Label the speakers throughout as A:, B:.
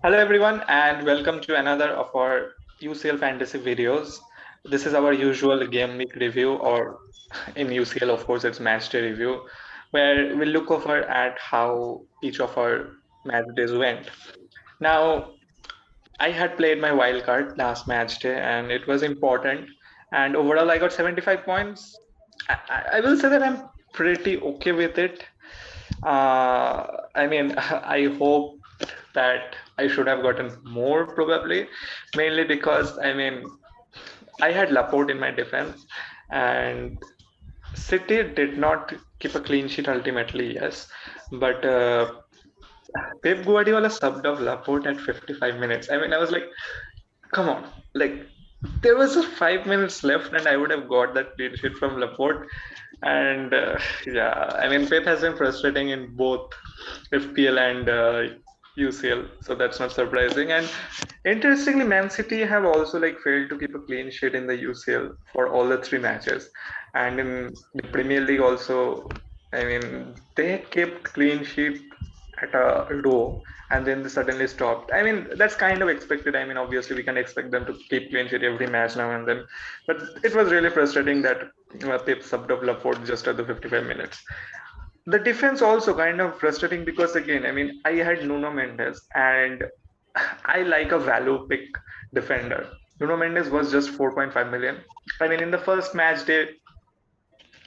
A: Hello, everyone, and welcome to another of our UCL Fantasy videos. This is our usual game week review, or in UCL, of course, it's match day review, where we look over at how each of our match days went. Now, I had played my wild card last match day, and it was important. And overall, I got 75 points. I will say that I'm pretty okay with it. I mean, I hope that I should have gotten more probably, mainly because I mean, I had Laporte in my defense, and City did not keep a clean sheet ultimately, yes, but Pep Guardiola subbed off Laporte at 55 minutes. I mean, I was like, come on, like there was just 5 minutes left, and I would have got that clean sheet from Laporte. And yeah, I mean, Pep has been frustrating in both FPL and UCL, so that's not surprising. And interestingly, Man City have also like failed to keep a clean sheet in the UCL for all the three matches, and in the Premier League also. I mean, they kept clean sheet at a low, and then they suddenly stopped. I mean, that's kind of expected. I mean, obviously, we can expect them to keep clean sheet every match now and then, but it was really frustrating that Pep subbed off Laporte just at the 55 minutes. The defense also kind of frustrating because again, I mean, I had Nuno Mendes and I like a value pick defender. Nuno Mendes was just 4.5 million. I mean, in the first match day,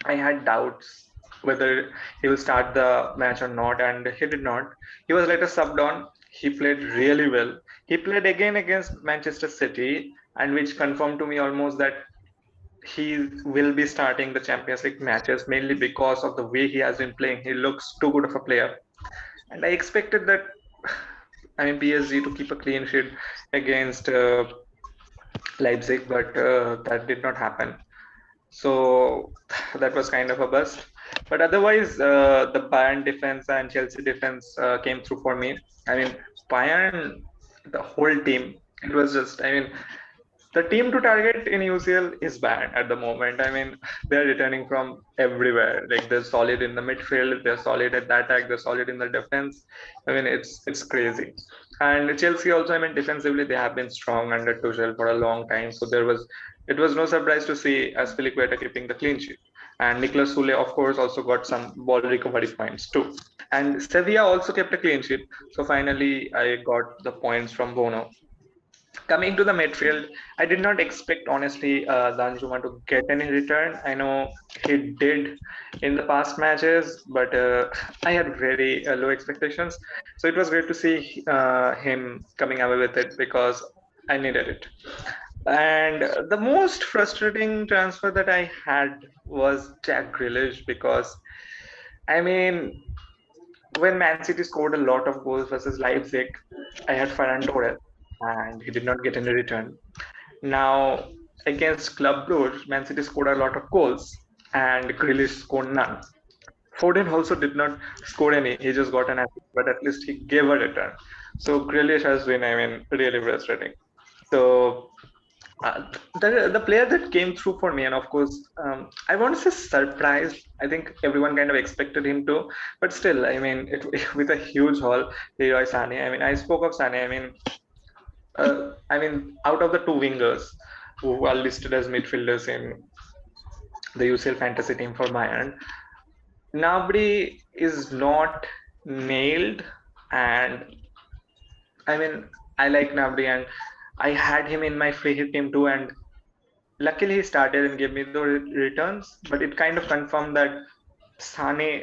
A: I had doubts whether he will start the match or not, and he did not. He was later subbed on. He played really well. He played again against Manchester City, and which confirmed to me almost that he will be starting the Champions League matches mainly because of the way he has been playing. He looks too good of a player, and I expected that. I mean, PSG to keep a clean sheet against Leipzig, but that did not happen. So that was kind of a bust. But otherwise, the Bayern defense and Chelsea defense came through for me. I mean, Bayern, the whole team, it was just, I mean, the team to target in UCL is bad at the moment. I mean, they're returning from everywhere. Like they're solid in the midfield, they're solid at the attack, they're solid in the defense. I mean, it's crazy. And Chelsea also, I mean, defensively they have been strong under Tuchel for a long time. So it was no surprise to see Aspilicueta keeping the clean sheet. And Nicolas Sule, of course, also got some ball recovery points too. And Sevilla also kept a clean sheet. So finally, I got the points from Bono. Coming to the midfield, I did not expect, honestly, Danjuma to get any return. I know he did in the past matches, but I had very low expectations. So it was great to see him coming away with it because I needed it. And the most frustrating transfer that I had was Jack Grealish because, I mean, when Man City scored a lot of goals versus Leipzig, I had Ferran Torres and he did not get any return. Now, against Club Brugge, Man City scored a lot of goals and Grealish scored none. Foden also did not score any. He just got an assist, but at least he gave a return. So Grealish has been, I mean, really frustrating. So the player that came through for me, and of course, I want to say surprised. I think everyone kind of expected him to, but still, I mean, with a huge haul, Leroy Sané. I mean, I spoke of Sané. I mean, out of the two wingers who are listed as midfielders in the UCL fantasy team for Bayern, nobody is not nailed. And I mean, I like Nabri, and I had him in my free hit team too. And luckily, he started and gave me the returns. But it kind of confirmed that Sane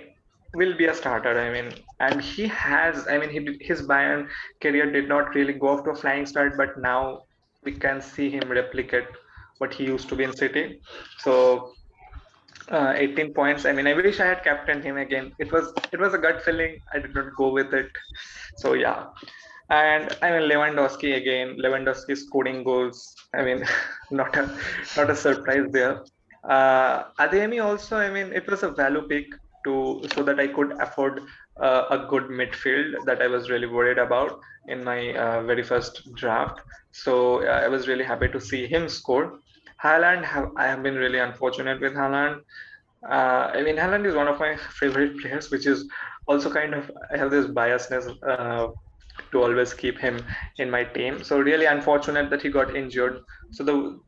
A: will be a starter. I mean, and he has. I mean, his Bayern career did not really go off to a flying start, but now we can see him replicate what he used to be in City. So 18 points. I mean, I wish I had captained him again. It was a gut feeling. I did not go with it. So yeah. And I mean Lewandowski again. Lewandowski scoring goals. I mean, not a not a surprise there. Adeyemi also. I mean, it was a value pick to so that I could afford a good midfield that I was really worried about in my very first draft. So I was really happy to see him score. I have been really unfortunate with Haaland. I mean, Haaland is one of my favorite players, which is also kind of I have this biasness to always keep him in my team. So really unfortunate that he got injured. So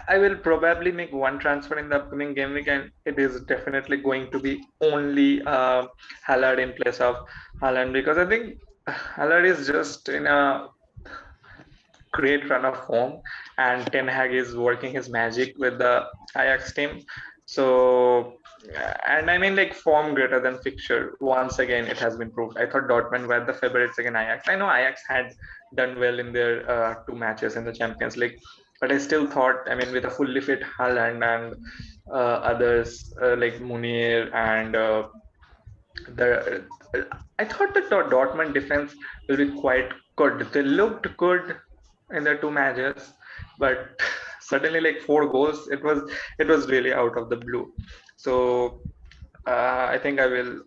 A: I will probably make one transfer in the upcoming game week, and it is definitely going to be only Haaland in place of Haaland, because I think Haaland is just in a great run of form, and Ten Hag is working his magic with the Ajax team. So, and I mean, like, form greater than fixture. Once again, it has been proved. I thought Dortmund were the favorites against Ajax. I know Ajax had done well in their two matches in the Champions League, but I still thought, I mean, with a fully fit Haaland and others like Munir and the I thought the Dortmund defense will be quite good. They looked good in the two matches, but suddenly like four goals, it was really out of the blue. So I think I will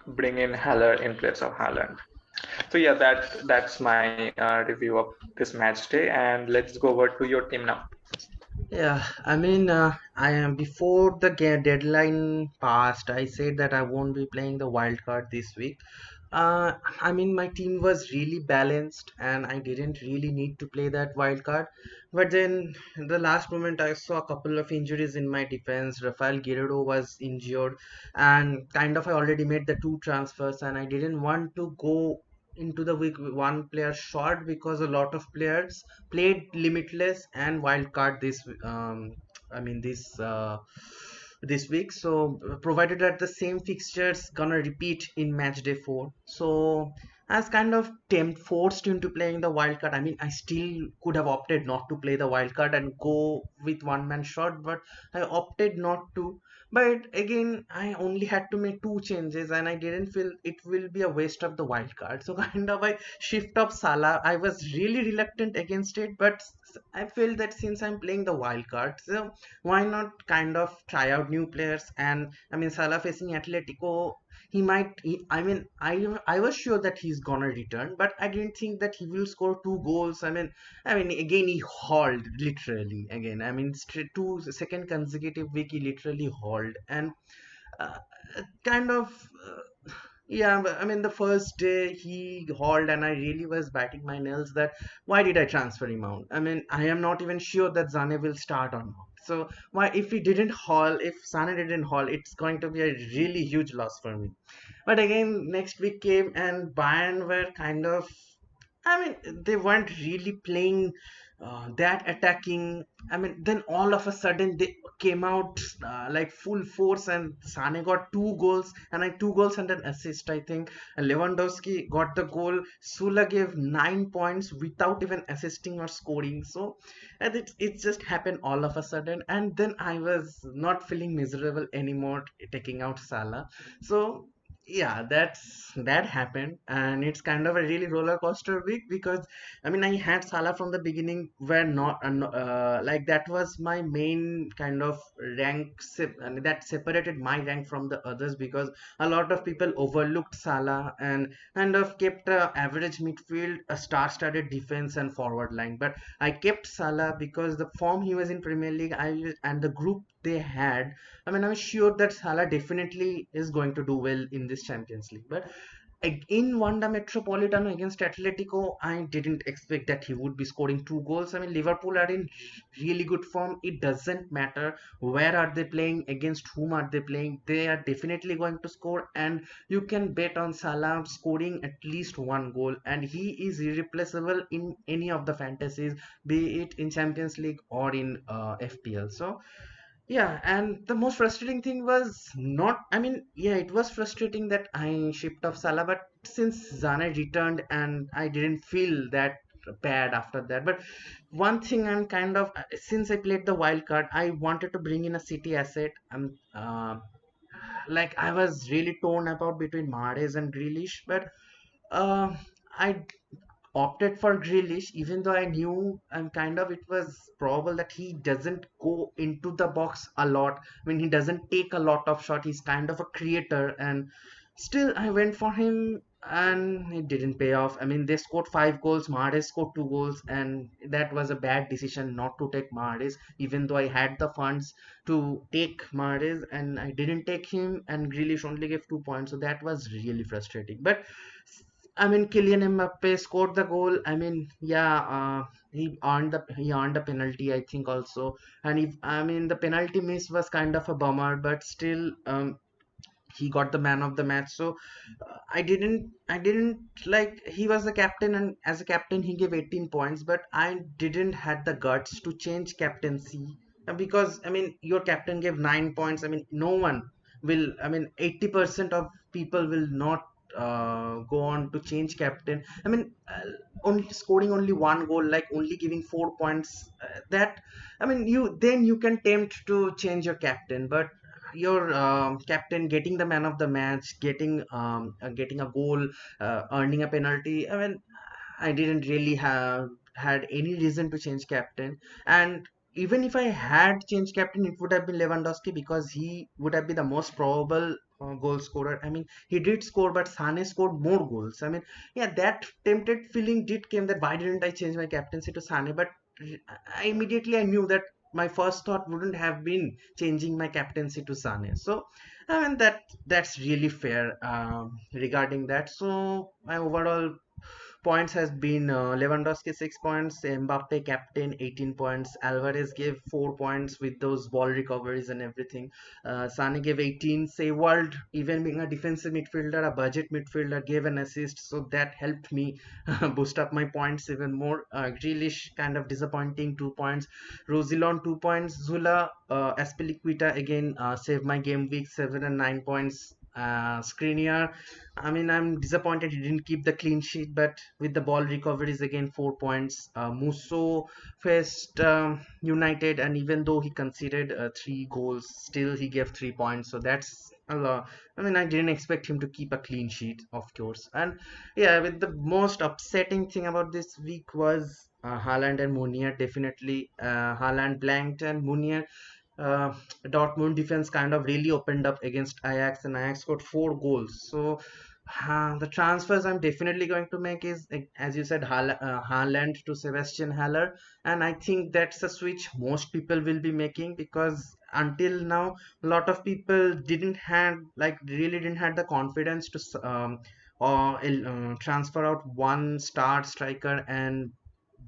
A: bring in Haller in place of Haaland. So yeah, that's my review of this match day, and let's go over to your team now.
B: Yeah, I mean, I am before the deadline passed. I said that I won't be playing the wild card this week. I mean, my team was really balanced, and I didn't really need to play that wild card. But then, in the last moment, I saw a couple of injuries in my defense. Rafael Guerrero was injured, and kind of I already made the two transfers, and I didn't want to go into the week with one player short because a lot of players played limitless and wild card I mean this week. So provided that the same fixtures gonna repeat in match day 4, so I was kind of forced into playing the wild card. I mean, I still could have opted not to play the wild card and go with one man shot, but I opted not to. But again, I only had to make two changes, and I didn't feel it will be a waste of the wild card. So kind of I shift up Salah. I was really reluctant against it, but I feel that since I'm playing the wild card, so why not kind of try out new players? And I mean, Salah facing Atletico, I mean, I was sure that he's gonna return, but I didn't think that he will score two goals. I mean, again, he hauled literally again. I mean, straight two second consecutive week, he literally hauled, and uh, kind of yeah, but I mean, the first day he hauled, and I really was biting my nails that why did I transfer him out? I mean, I am not even sure that Zane will start or not. So why, if he didn't haul, if Sane didn't haul, it's going to be a really huge loss for me. But again, next week came, and Bayern were kind of, I mean, they weren't really playing that attacking. I mean, then all of a sudden they came out like full force, and Sane got two goals, and I two goals and an assist, I think. And Lewandowski got the goal. Sula gave 9 points without even assisting or scoring. So, and it just happened all of a sudden, and then I was not feeling miserable anymore taking out Salah. So yeah, that happened, and it's kind of a really roller coaster week because I mean, I had Salah from the beginning, where not like that was my main kind of and that separated my rank from the others, because a lot of people overlooked Salah and kind of kept a average midfield, a star-studded defense and forward line. But I kept Salah because the form he was in Premier League, and the group they had. I mean, I'm sure that Salah definitely is going to do well in this Champions League. But in Wanda Metropolitano against Atletico, I didn't expect that he would be scoring two goals. I mean, Liverpool are in really good form. It doesn't matter where are they playing, against whom are they playing. They are definitely going to score, and you can bet on Salah scoring at least one goal. And he is irreplaceable in any of the fantasies, be it in Champions League or in FPL. So yeah, and the most frustrating thing was not, I mean, yeah, it was frustrating that I shipped off Salah, but since Zane returned, and I didn't feel that bad after that. But one thing I'm kind of, since I played the wild card, I wanted to bring in a City asset. Like, I was really torn about between Mahrez and Grealish, but uh, I opted for Grealish, even though I knew and kind of it was probable that he doesn't go into the box a lot. I mean, he doesn't take a lot of shot. He's kind of a creator, and still I went for him, and it didn't pay off. I mean, they scored 5 goals. Mahrez scored 2 goals, and that was a bad decision not to take Mahrez, even though I had the funds to take Mahrez, and I didn't take him. And Grealish only gave 2 points, so that was really frustrating. But I mean, Kylian Mbappe scored the goal. I mean, yeah, he earned the penalty, I think also. And if I mean, the penalty miss was kind of a bummer, but still, he got the man of the match. So I didn't like, he was the captain, and as a captain he gave 18 points, but I didn't had the guts to change captaincy. Because I mean, your captain gave 9 points. I mean, no one will, I mean, 80% of people will not go on to change captain. I mean, only scoring only one goal, like only giving 4 points, that, I mean, you can tempt to change your captain. But your captain getting the man of the match, getting a goal, earning a penalty. I mean, I didn't really have had any reason to change captain. And even if I had changed captain, it would have been Lewandowski, because he would have been the most probable goal scorer. I mean, he did score, but Sane scored more goals. I mean, yeah, that tempted feeling did came, that why didn't I change my captaincy to Sane? But I knew that my first thought wouldn't have been changing my captaincy to Sane. So I mean, that's really fair regarding that. So my overall points has been Lewandowski 6 points, Mbappe captain 18 points, Alvarez gave 4 points with those ball recoveries and everything. Sane gave 18. Sewald, even being a defensive midfielder, a budget midfielder, gave an assist, so that helped me boost up my points even more. Grealish kind of disappointing, 2 points. Rosilon 2 points. Zula, Aspilicueta again saved my game week, 7 and 9 points. Skriniar, I mean, I'm disappointed he didn't keep the clean sheet, but with the ball recoveries again, 4 points. Musso faced United, and even though he conceded 3 goals, still he gave 3 points. So that's a lot. I mean, I didn't expect him to keep a clean sheet, of course. And yeah, with the most upsetting thing about this week was Haaland and Munier. Definitely, Haaland blanked, and Munier, uh, Dortmund defense kind of really opened up against Ajax, and Ajax got 4 goals. So the transfers I'm definitely going to make is, as you said, Haaland to Sebastian Haller, and I think that's a switch most people will be making, because until now, a lot of people didn't have, like, really didn't have the confidence to transfer out one star striker and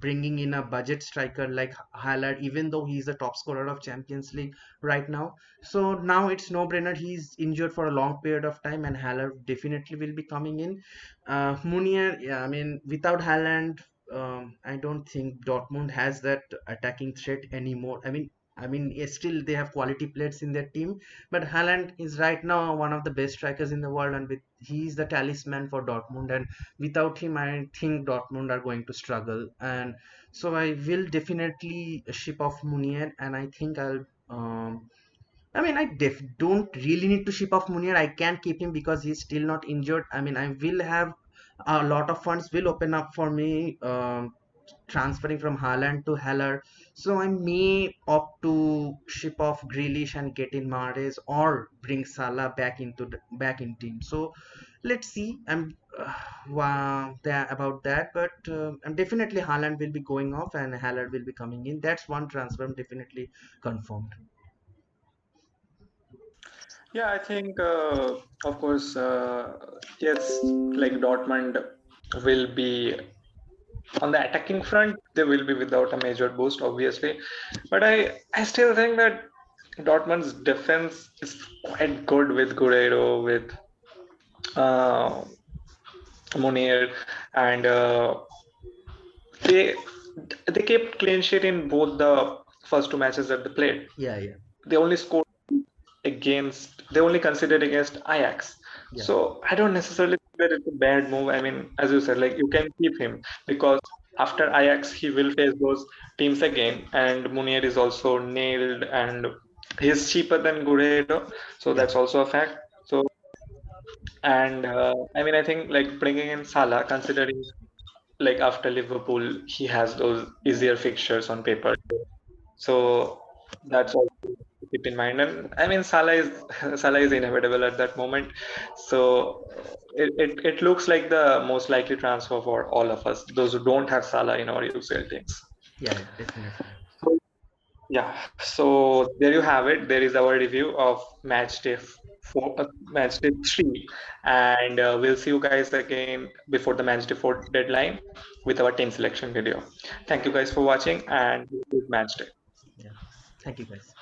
B: bringing in a budget striker like Haaland, even though he's the top scorer of Champions League right now. So now it's no brainer. He's injured for a long period of time, and Haaland definitely will be coming in. Munier, yeah, I mean, without Haaland, I don't think Dortmund has that attacking threat anymore. I mean, yes, still they have quality players in their team, but Haaland is right now one of the best strikers in the world, and he's the talisman for Dortmund. And without him, I think Dortmund are going to struggle. And so I will definitely ship off Munier, and I think I'll. I mean, don't really need to ship off Munir. I can keep him because he's still not injured. I mean, I will have a lot of funds will open up for me, transferring from Haaland to Haller. So I may opt to ship off Grealish and get in Mahrez, or bring Salah back in team. So let's see. About that, but I'm definitely, Haaland will be going off and Haller will be coming in. That's one transfer I'm definitely confirmed.
A: Yeah, I think, of course, yes, like Dortmund will be on the attacking front, they will be without a major boost, obviously. But I still think that Dortmund's defense is quite good with Guerrero, with uh, Munir, and they they kept clean sheet in both the first two matches that they played.
B: Yeah, yeah,
A: They only scored they only considered against Ajax.
B: yeah.
A: So I don't necessarily think that it's a bad move. I mean, as you said, like you can keep him because after Ajax he will face those teams again, and Munier is also nailed and he's cheaper than Guerrero, so that's
B: Yeah,
A: also a fact. So and I mean, I think like bringing in Salah, considering like after Liverpool he has those easier fixtures on paper. So that's also to keep in mind. And I mean, Salah is Salah is inevitable at that moment. So it looks like the most likely transfer for all of us, those who don't have Salah in our UCL teams.
B: yeah, definitely.
A: So, yeah. So there you have it. There is our review of match day match day 3, and we'll see you guys again before the match day 4 deadline with our team selection video. Thank you guys for watching, and good match day.
B: Yeah. Thank you, guys.